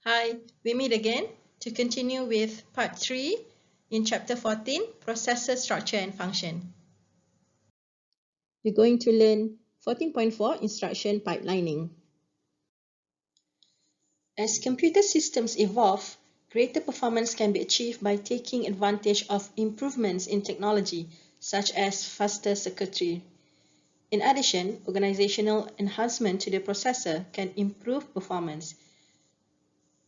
Hi, we meet again to continue with part 3 in chapter 14, Processor Structure and Function. We're going to learn 14.4, Instruction Pipelining. As computer systems evolve, greater performance can be achieved by taking advantage of improvements in technology, such as faster circuitry. In addition, organizational enhancement to the processor can improve performance.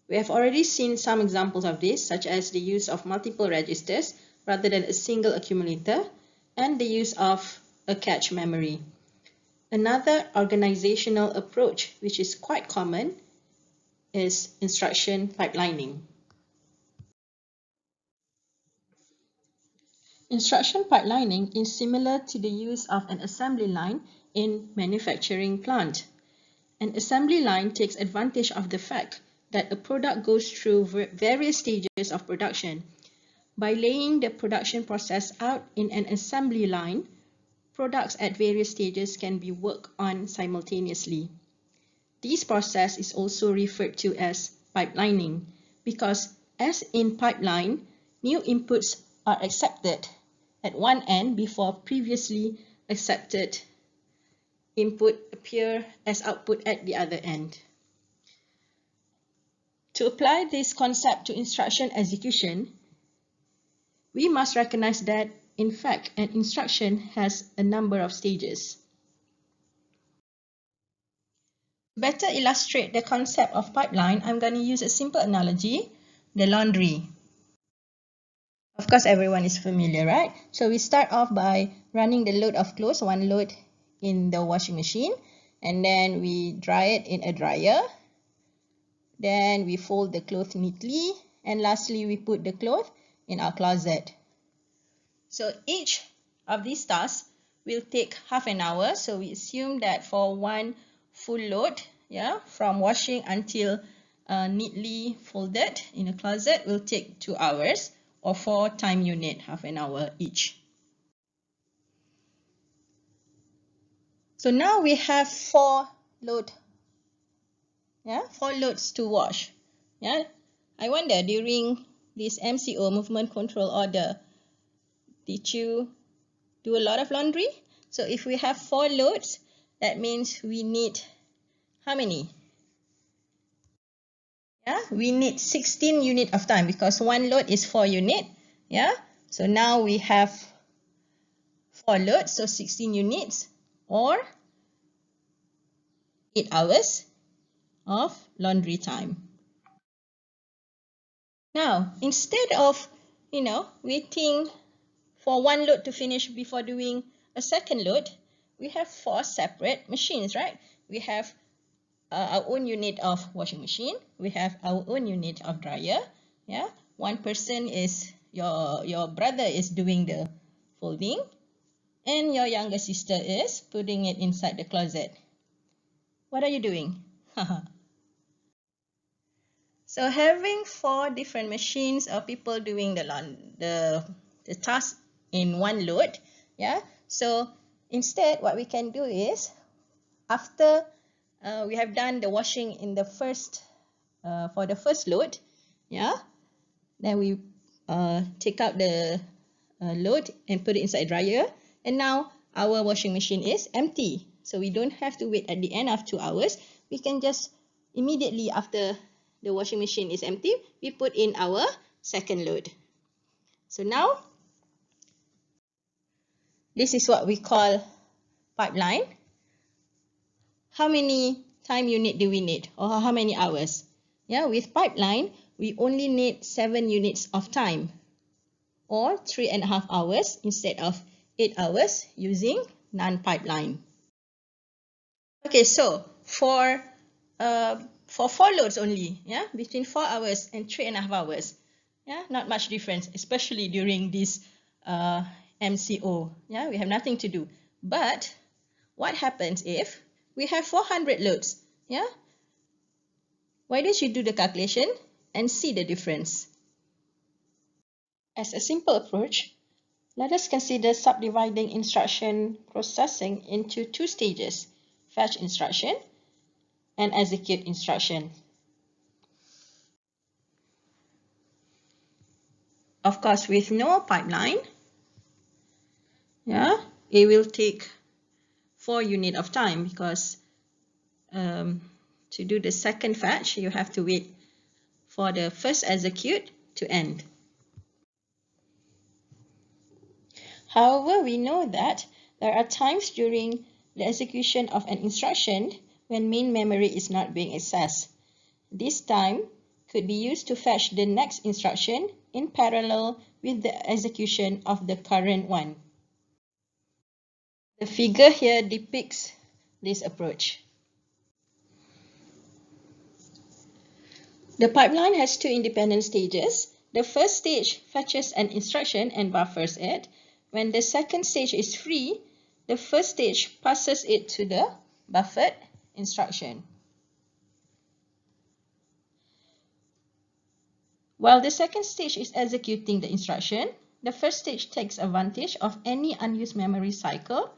We have already seen some examples of this, such as the use of multiple registers rather than a single accumulator, and the use of a cache memory. Another organizational approach, which is quite common, is instruction pipelining. Instruction pipelining is similar to the use of an assembly line in manufacturing plant. An assembly line takes advantage of the fact that a product goes through various stages of production. By laying the production process out in an assembly line, products at various stages can be worked on simultaneously. This process is also referred to as pipelining because, as in pipeline, new inputs are accepted at one end before previously accepted input appear as output at the other end. To apply this concept to instruction execution, we must recognize that, in fact, an instruction has a number of stages. To better illustrate the concept of pipeline, I'm going to use a simple analogy, the laundry. Of course, everyone is familiar, right? So we start off by running the load of clothes, one load in the washing machine, and then we dry it in a dryer. Then we fold the clothes neatly, and lastly, we put the clothes in our closet. So each of these tasks will take half an hour. So we assume that for one full load, from washing until neatly folded in a closet will take 2 hours, or 4 time unit, half an hour each. So now we have 4 loads to wash. I wonder, during this MCO, movement control order, did you do a lot of laundry? So if we have 4 loads, that means we need how many? We need 16 units of time because one load is 4 units. So now we have 4 loads, so 16 units or 8 hours of laundry time. Now, instead of, waiting for one load to finish before doing a second load, we have 4 separate machines, right? We have our own unit of washing machine. We have our own unit of dryer. One person is your brother is doing the folding, and your younger sister is putting it inside the closet. What are you doing? So having 4 different machines or people doing the task in one load, So instead, what we can do is, after we have done the washing in the first for the first load, then we take out the load and put it inside dryer, and now our washing machine is empty, so we don't have to wait at the end of 2 hours. We can just immediately after the washing machine is empty, we put in our second load. So now this is what we call pipeline. How many time unit do we need, or how many hours? With pipeline, we only need 7 units of time, or 3.5 hours instead of 8 hours using non-pipeline. Okay, so for 4 loads only, between 4 hours and 3.5 hours, not much difference, especially during this MCO. We have nothing to do. But what happens if we have 400 loads? Why don't you do the calculation and see the difference? As a simple approach, let us consider subdividing instruction processing into 2 stages: fetch instruction and execute instruction. Of course, with no pipeline, yeah, it will take 4 units of time because to do the second fetch, you have to wait for the first execute to end. However, we know that there are times during the execution of an instruction when main memory is not being accessed. This time could be used to fetch the next instruction in parallel with the execution of the current one. The figure here depicts this approach. The pipeline has two independent stages. The first stage fetches an instruction and buffers it. When the second stage is free, the first stage passes it to the buffered instruction. While the second stage is executing the instruction, the first stage takes advantage of any unused memory cycle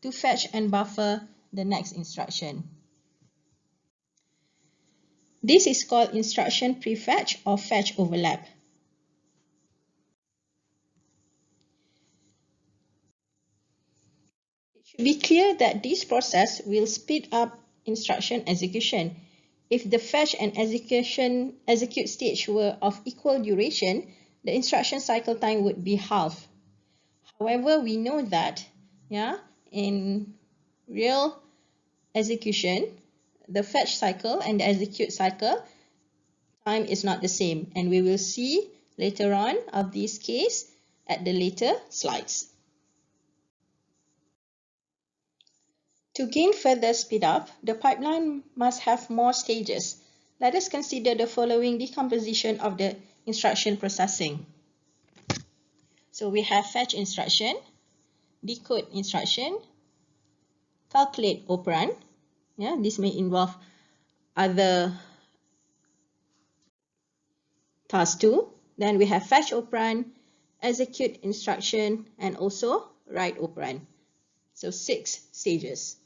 to fetch and buffer the next instruction. This is called instruction prefetch or fetch overlap. It should be clear that this process will speed up instruction execution. If the fetch and execute stage were of equal duration, the instruction cycle time would be half. However, we know that in real execution, the fetch cycle and the execute cycle time is not the same, and we will see later on of this case at the later slides. To gain further speed up, the pipeline must have more stages. Let us consider the following decomposition of the instruction processing. So we have fetch instruction, decode instruction, calculate operand. This may involve other tasks too. Then we have fetch operand, execute instruction, and also write operand. So 6 stages.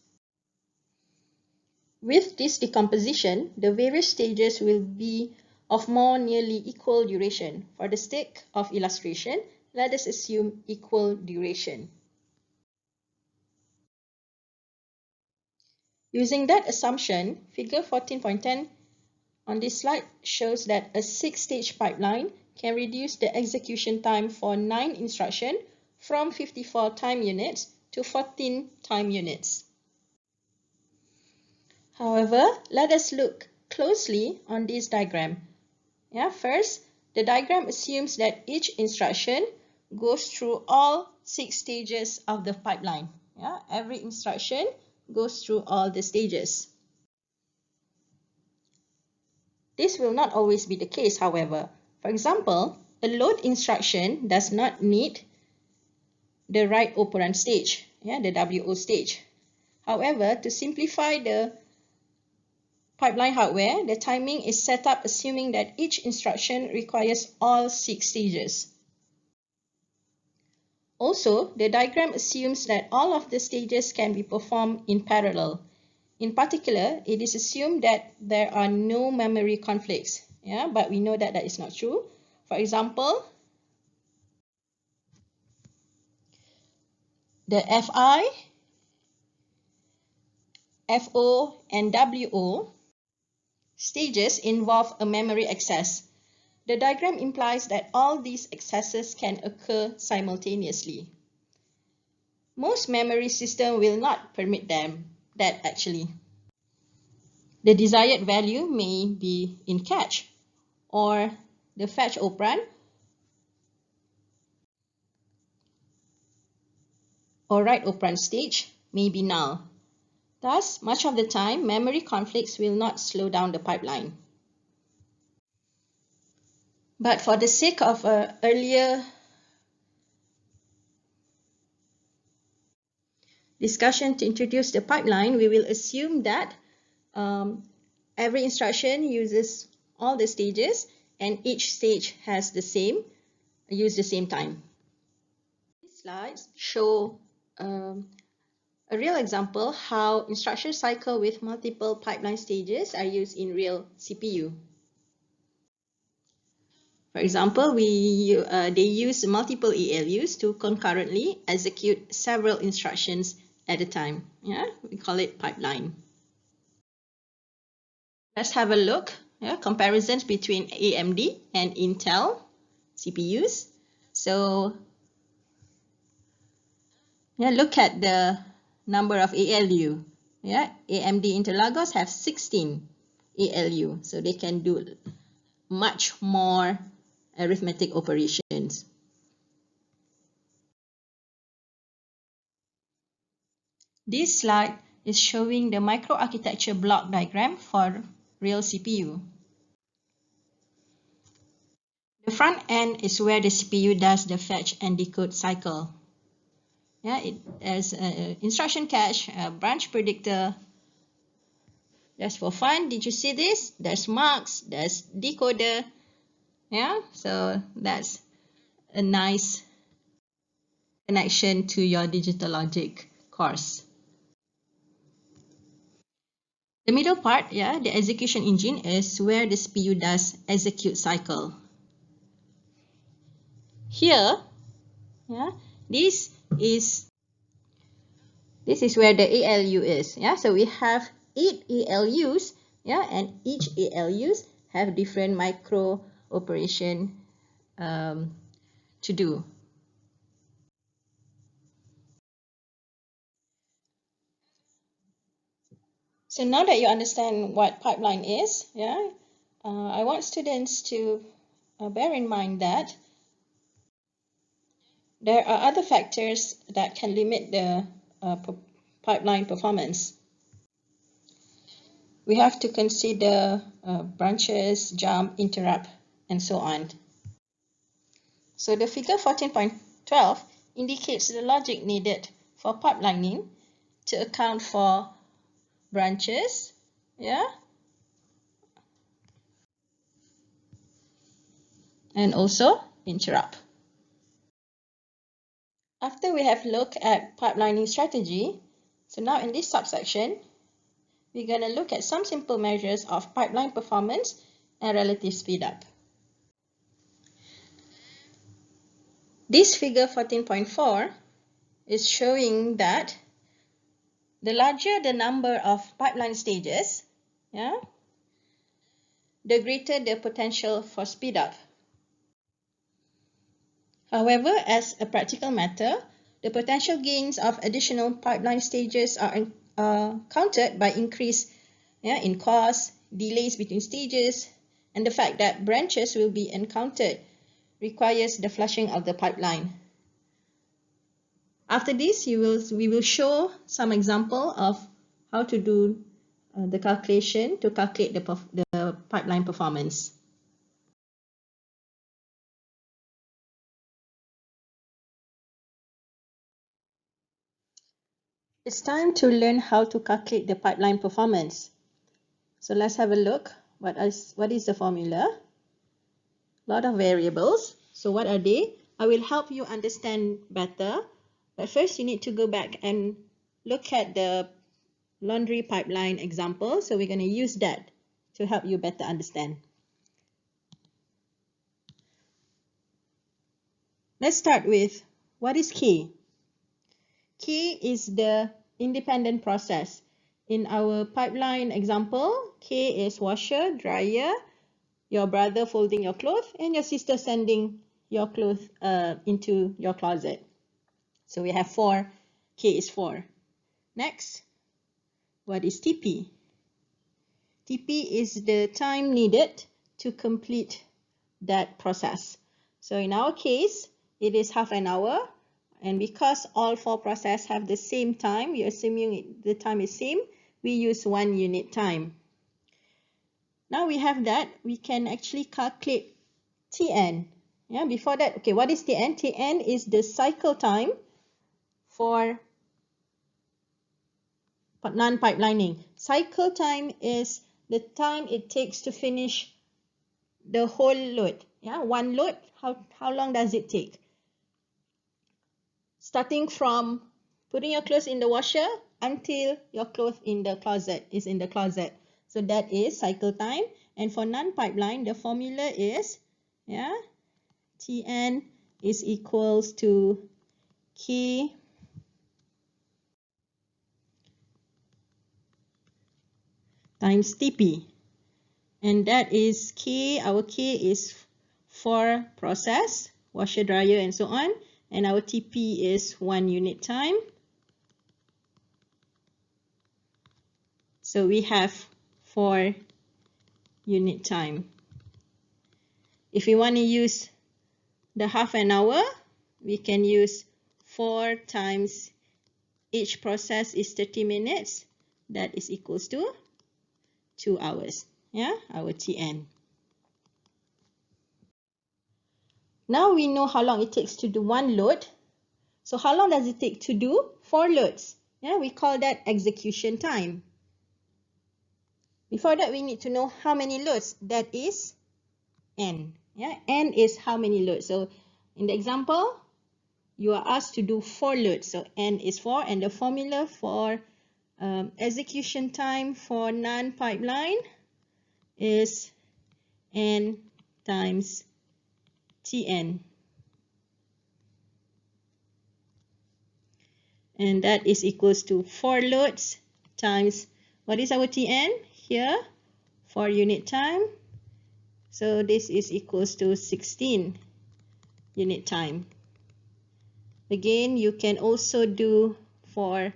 With this decomposition, the various stages will be of more nearly equal duration. For the sake of illustration, let us assume equal duration. Using that assumption, figure 14.10 on this slide shows that a 6-stage pipeline can reduce the execution time for 9 instructions from 54 time units to 14 time units. However, let us look closely on this diagram. First, the diagram assumes that each instruction goes through all 6 stages of the pipeline. Every instruction goes through all the stages. This will not always be the case, however. For example, a load instruction does not need the write operand stage, the WO stage. However, to simplify the pipeline hardware, the timing is set up assuming that each instruction requires all 6 stages. Also, the diagram assumes that all of the stages can be performed in parallel. In particular, it is assumed that there are no memory conflicts, but we know that that is not true. For example, the FI, FO, and WO stages involve a memory access. The diagram implies that all these accesses can occur simultaneously. Most memory systems will not permit that actually. The desired value may be in cache, or the fetch operand, or write operand stage may be null. Thus, much of the time, memory conflicts will not slow down the pipeline. But for the sake of earlier discussion to introduce the pipeline, we will assume that every instruction uses all the stages and each stage has use the same time. These slides show a real example how instruction cycle with multiple pipeline stages are used in real CPU. For example, they use multiple ALUs to concurrently execute several instructions at a time. Yeah, we call it pipeline. Let's have a look. Comparisons between AMD and Intel CPUs. So look at the number of ALU. AMD Interlagos have 16 ALU, so they can do much more arithmetic operations. This slide is showing the microarchitecture block diagram for real CPU. The front end is where the CPU does the fetch and decode cycle. It has an instruction cache, a branch predictor. Just for fun, did you see this? There's marks, there's decoder. So that's a nice connection to your digital logic course. The middle part, the execution engine, is where the CPU does execute cycle. Here, this is where the ALU is. So we have 8 ALUs, and each ALUs have different micro operation to do. So now that you understand what pipeline is, I want students to bear in mind that there are other factors that can limit the pipeline performance. We have to consider branches, jump, interrupt, and so on. So the figure 14.12 indicates the logic needed for pipelining to account for branches, and also interrupt. After we have looked at pipelining strategy, so now in this subsection, we're going to look at some simple measures of pipeline performance and relative speedup. This figure 14.4 is showing that the larger the number of pipeline stages, the greater the potential for speedup. However, as a practical matter, the potential gains of additional pipeline stages are countered by increase in cost, delays between stages, and the fact that branches will be encountered requires the flushing of the pipeline. After this, we will show some example of how to do the calculation to calculate the pipeline performance. It's time to learn how to calculate the pipeline performance. So let's have a look. What is the formula? A lot of variables. So what are they? I will help you understand better. But first you need to go back and look at the laundry pipeline example. So we're going to use that to help you better understand. Let's start with what is K? K is the independent process. In our pipeline example, K is washer, dryer, your brother folding your clothes, and your sister sending your clothes into your closet. So we have 4. K is 4. Next, what is TP? TP is the time needed to complete that process. So in our case, it is half an hour. And because all 4 processes have the same time, we are assuming the time is same, we use 1 unit time. Now we have that, we can actually calculate Tn. Before that, okay, what is Tn? Tn is the cycle time for non-pipelining. Cycle time is the time it takes to finish the whole load. One load, how long does it take? Starting from putting your clothes in the washer until your clothes is in the closet. So that is cycle time. And for non-pipeline, the formula is Yeah, Tn is equals to K times Tp. And that is K, our K is for process, washer, dryer, and so on. And our Tp is 1 unit time. So we have 4 unit time. If we want to use the half an hour, we can use 4 times each process is 30 minutes. That is equals to 2 hours. Yeah, our Tn. Now we know how long it takes to do one load. So how long does it take to do 4 loads? Yeah, we call that execution time. Before that, we need to know how many loads. That is N. Yeah, N is how many loads. So in the example, you are asked to do 4 loads. So N is 4, and the formula for execution time for NAND pipeline is N times Tn. And that is equals to 4 loads times, what is our Tn here? 4 unit time. So this is equals to 16 unit time. Again, you can also do 4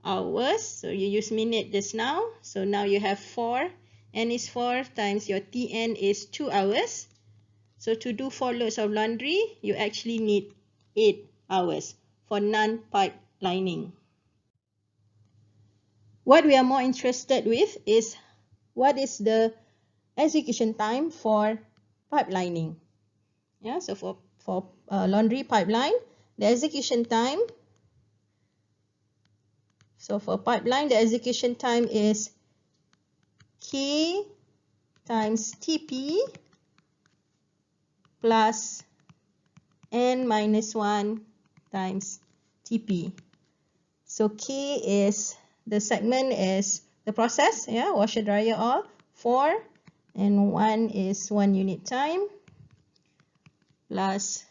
hours. So you use minute just now. So now you have 4. N is 4 times your Tn is 2 hours. So to do 4 loads of laundry, you actually need 8 hours for non-pipelining. What we are more interested with is what is the execution time for pipelining. Yeah, so for laundry pipeline, the execution time, so for pipeline, the execution time is K times Tp plus N minus 1 times Tp. So K is, the segment is the process, yeah, washer, dryer, all, 4, and 1 is 1 unit time, plus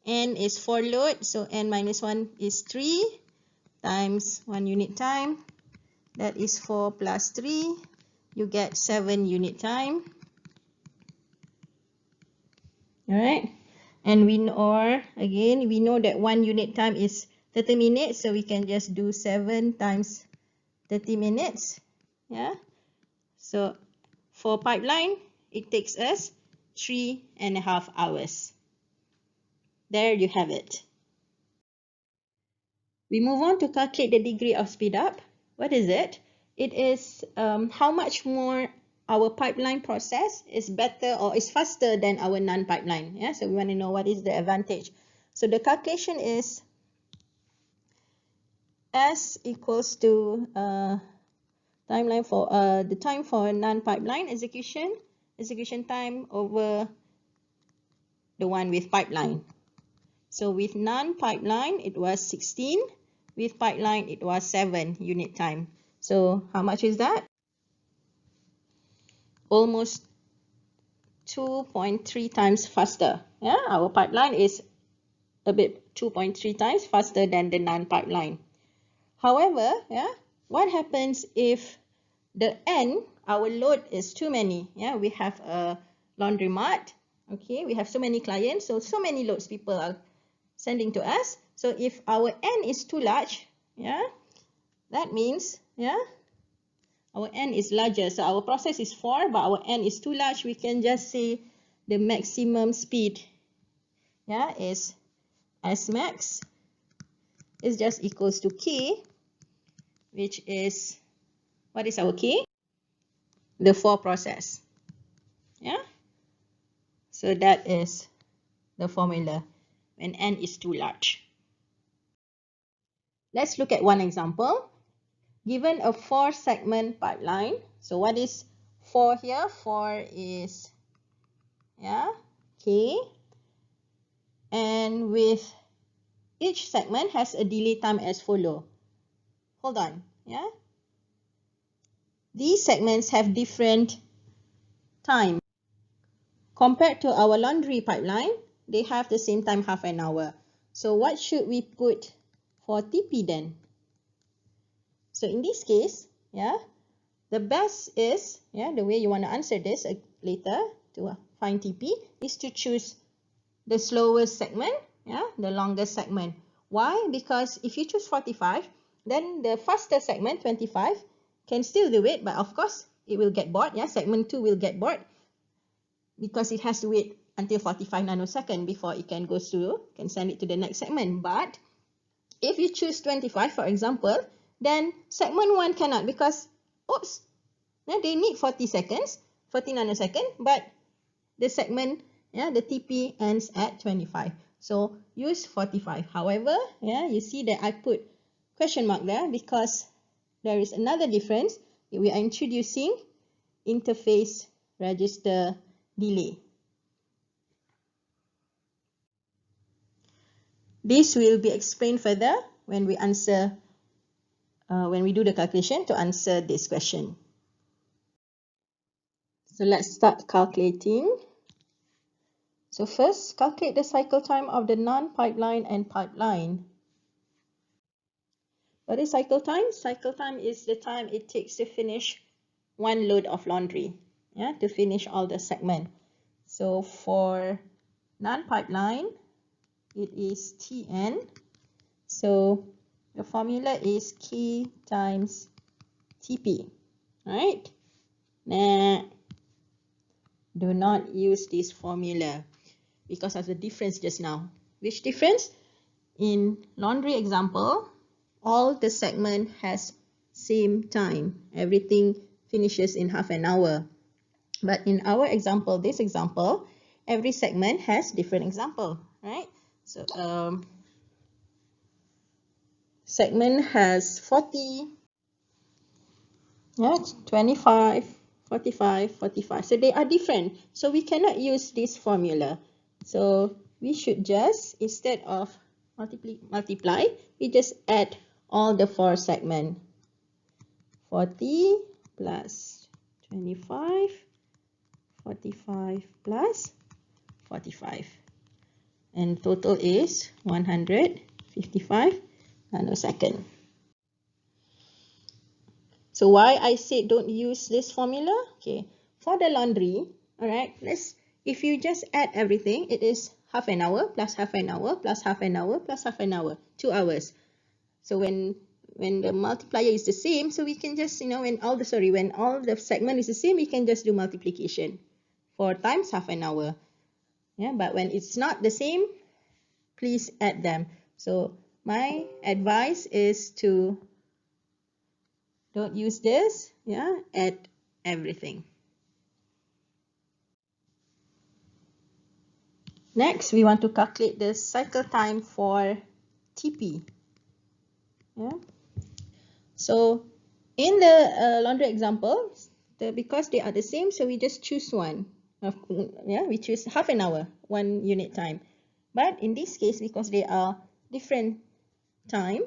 N is 4 load, so N minus 1 is 3, times 1 unit time, that is 4 plus 3, you get 7 unit time. Alright, and we know, again, we know that 1 unit time is 30 minutes, so we can just do 7 times 30 minutes. Yeah, so for pipeline, it takes us 3.5 hours. There you have it. We move on to calculate the degree of speed up. What is it? It is how much more our pipeline process is better or is faster than our non-pipeline. Yeah, so we want to know what is the advantage. So the calculation is S equals to timeline for the time for non-pipeline execution time over the one with pipeline. So with non-pipeline, it was 16. With pipeline, it was 7 unit time. So how much is that? Almost 2.3 times faster. Yeah, our pipeline is a bit 2.3 times faster than the non-pipeline. However, yeah, what happens if the N, our load is too many? Yeah, we have a laundromat. Okay, we have so many clients, so many loads people are sending to us. So if our N is too large, yeah, that means, yeah, our N is larger. So our process is 4, but our N is too large. We can just say the maximum speed, yeah, is S max is just equals to K, which is, what is our K? The 4 process. Yeah. So that is the formula when N is too large. Let's look at one example. Given a 4-segment pipeline, so what is 4 here? 4 is, yeah, K, and with each segment has a delay time as follow. Hold on, yeah. These segments have different time compared to our laundry pipeline, they have the same time, half an hour. So what should we put for TP then? So in this case, yeah, the best is, yeah, the way you want to answer this later to find TP is to choose the slowest segment, yeah, the longest segment. Why? Because if you choose 45, then the faster segment, 25, can still do it, but of course, it will get bored, yeah, segment 2 will get bored because it has to wait until 45 nanoseconds before it can send it to the next segment. But if you choose 25, for example, then segment 1 cannot because, oops, they need 40 nanoseconds, but the segment, yeah, the TP ends at 25. So use 45. However, yeah, you see that I put question mark there because there is another difference. We are introducing interface register delay. This will be explained further when we answer, when we do the calculation to answer this question. So let's start calculating. So first, calculate the cycle time of the non-pipeline and pipeline. What is cycle time? Cycle time is the time it takes to finish one load of laundry, yeah, to finish all the segment. So for non-pipeline, it is Tn. So the formula is K times Tp, right? Nah, do not use this formula because of the difference just now. Which difference? In laundry example, all the segment has same time. Everything finishes in half an hour. But in our example, this example, every segment has different example, right? So segment has 40, yeah, 25, 45, 45. So they are different. So we cannot use this formula. So we should just, instead of multiply, we just add all the 4 segments. 40 plus 25, 45 plus 45. And total is 155 nanosecond. So why I said don't use this formula? Okay, for the laundry, all right, if you just add everything, it is half an hour plus half an hour plus half an hour plus half an hour, 2 hours. So when the multiplier is the same, so we can just, when all the segment is the same, we can just do multiplication. 4 times half an hour. Yeah, but when it's not the same, please add them. So my advice is to don't use this, yeah, add everything. Next, we want to calculate the cycle time for TP. Yeah. So in the laundry example, because they are the same, so we just choose one. Yeah, we choose half an hour, 1 unit time. But in this case, because they are different time,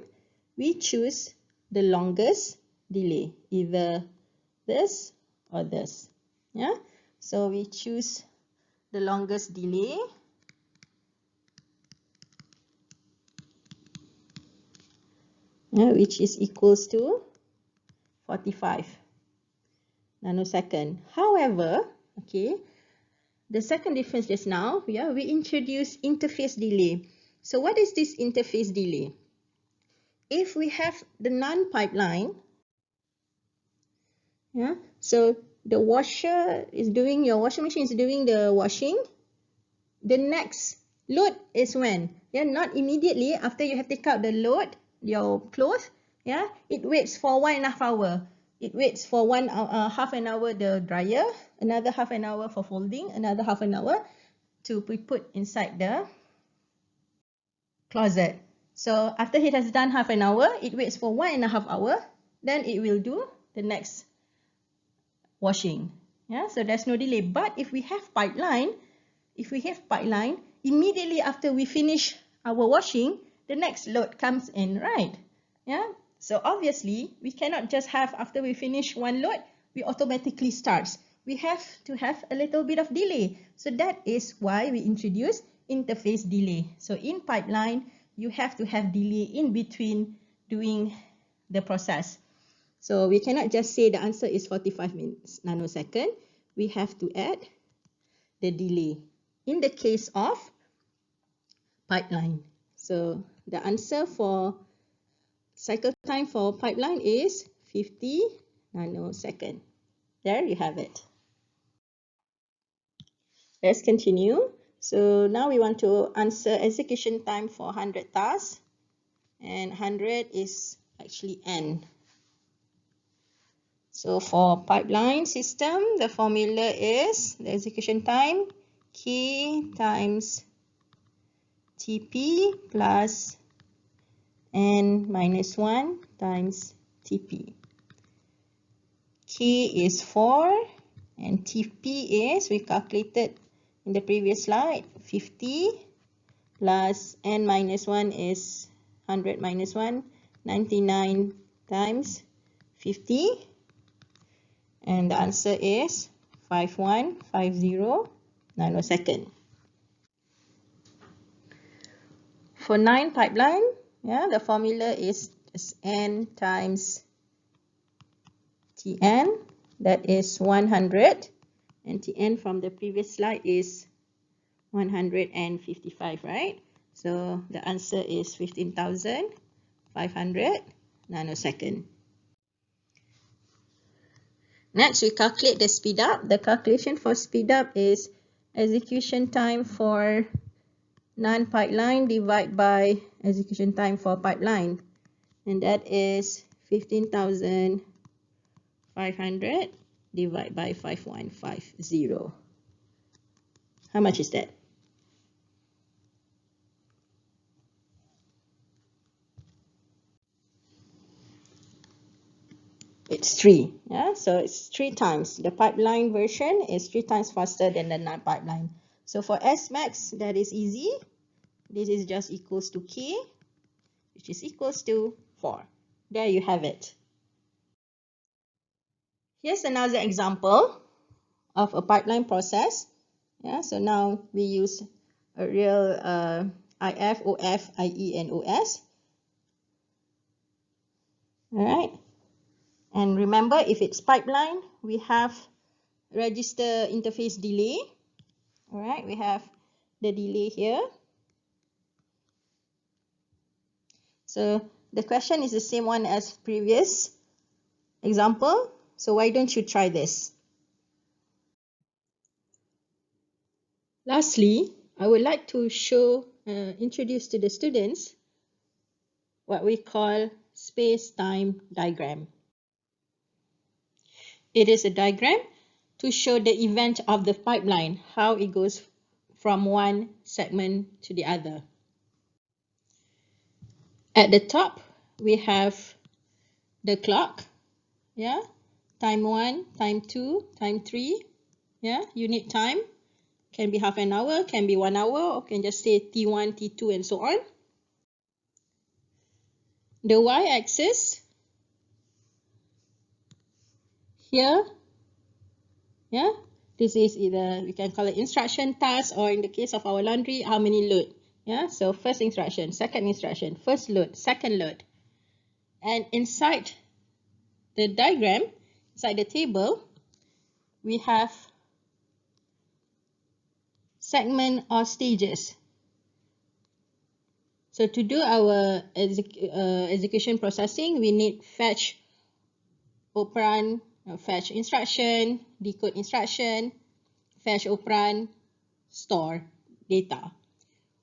we choose the longest delay, either this or this. Yeah, so we choose the longest delay. Yeah, which is equals to 45 nanosecond. However, okay, the second difference just now, yeah, we introduce interface delay. So what is this interface delay? If we have the non-pipeline, yeah, so the your washing machine is doing the washing, the next load is when? Yeah, not immediately after you have take out the load, your clothes, yeah, it waits for 1.5 hours. It waits for half an hour the dryer, another half an hour for folding, another half an hour to be put inside the closet. So after it has done half an hour, it waits for 1.5 hours, then it will do the next washing. Yeah, so there's no delay. But if we have pipeline, immediately after we finish our washing, the next load comes in, right? Yeah. So obviously, we cannot just have after we finish one load, we automatically starts. we have to have a little bit of delay. So that is why we introduce interface delay. So in pipeline, you have to have delay in between doing the process. So we cannot just say the answer is 45 nanosecond. We have to add the delay in the case of pipeline. So the answer for cycle time for pipeline is 50 nanosecond. There you have it. Let's continue. So now we want to answer execution time for 100 tasks, and 100 is actually n. So for pipeline system, the formula is the execution time K times TP plus n minus 1 times TP. K is 4 and TP is, we calculated in the previous slide, 50 plus n minus 1 is 100 minus 1, 99 times 50. And the answer is 5150 nanosecond. For 9 pipeline, the formula is n times Tn, that is 100, and Tn from the previous slide is 155, right? So the answer is 15,500 nanosecond. Next, we calculate the speed up. The calculation for speed up is execution time for non-pipeline divided by execution time for pipeline. And that is 15,500 divided by 5150. How much is that? It's 3. So it's 3 times. The pipeline version is 3 times faster than the non-pipeline. So for Smax, that is easy. This is just equals to K, which is equals to 4. There you have it. Here's another example of a pipeline process. So now we use a real IF, OF, IE, and OS. Alright. And remember, if it's pipeline, we have register interface delay. Alright, we have the delay here. So the question is the same one as previous example. So why don't you try this? Lastly, I would like to introduce to the students what we call space-time diagram. It is a diagram to show the event of the pipeline, how it goes from one segment to the other. At the top, we have the clock, time 1, time 2, time 3, unit time. Can be half an hour, can be 1 hour, or can just say T1, T2, and so on. The y-axis here, this is either, we can call it instruction task, or in the case of our laundry, how many load. So first instruction, second instruction, first load, second load. And inside the diagram, inside the table, we have segment or stages. So to do our execution processing, we need fetch operand, fetch instruction, decode instruction, fetch operand, store data.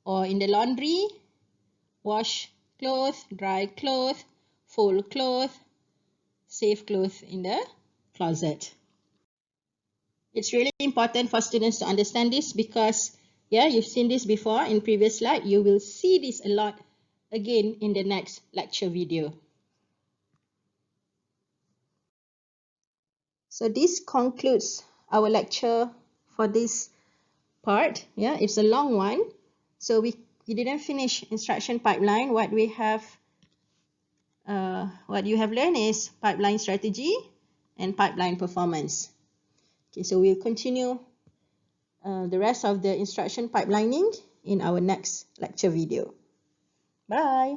Or in the laundry, wash clothes, dry clothes, fold clothes, save clothes in the closet. It's really important for students to understand this because, you've seen this before in previous slide. You will see this a lot again in the next lecture video. So this concludes our lecture for this part. It's a long one. So we didn't finish instruction pipeline. What you have learned is pipeline strategy and pipeline performance. Okay, so we'll continue the rest of the instruction pipelining in our next lecture video. Bye.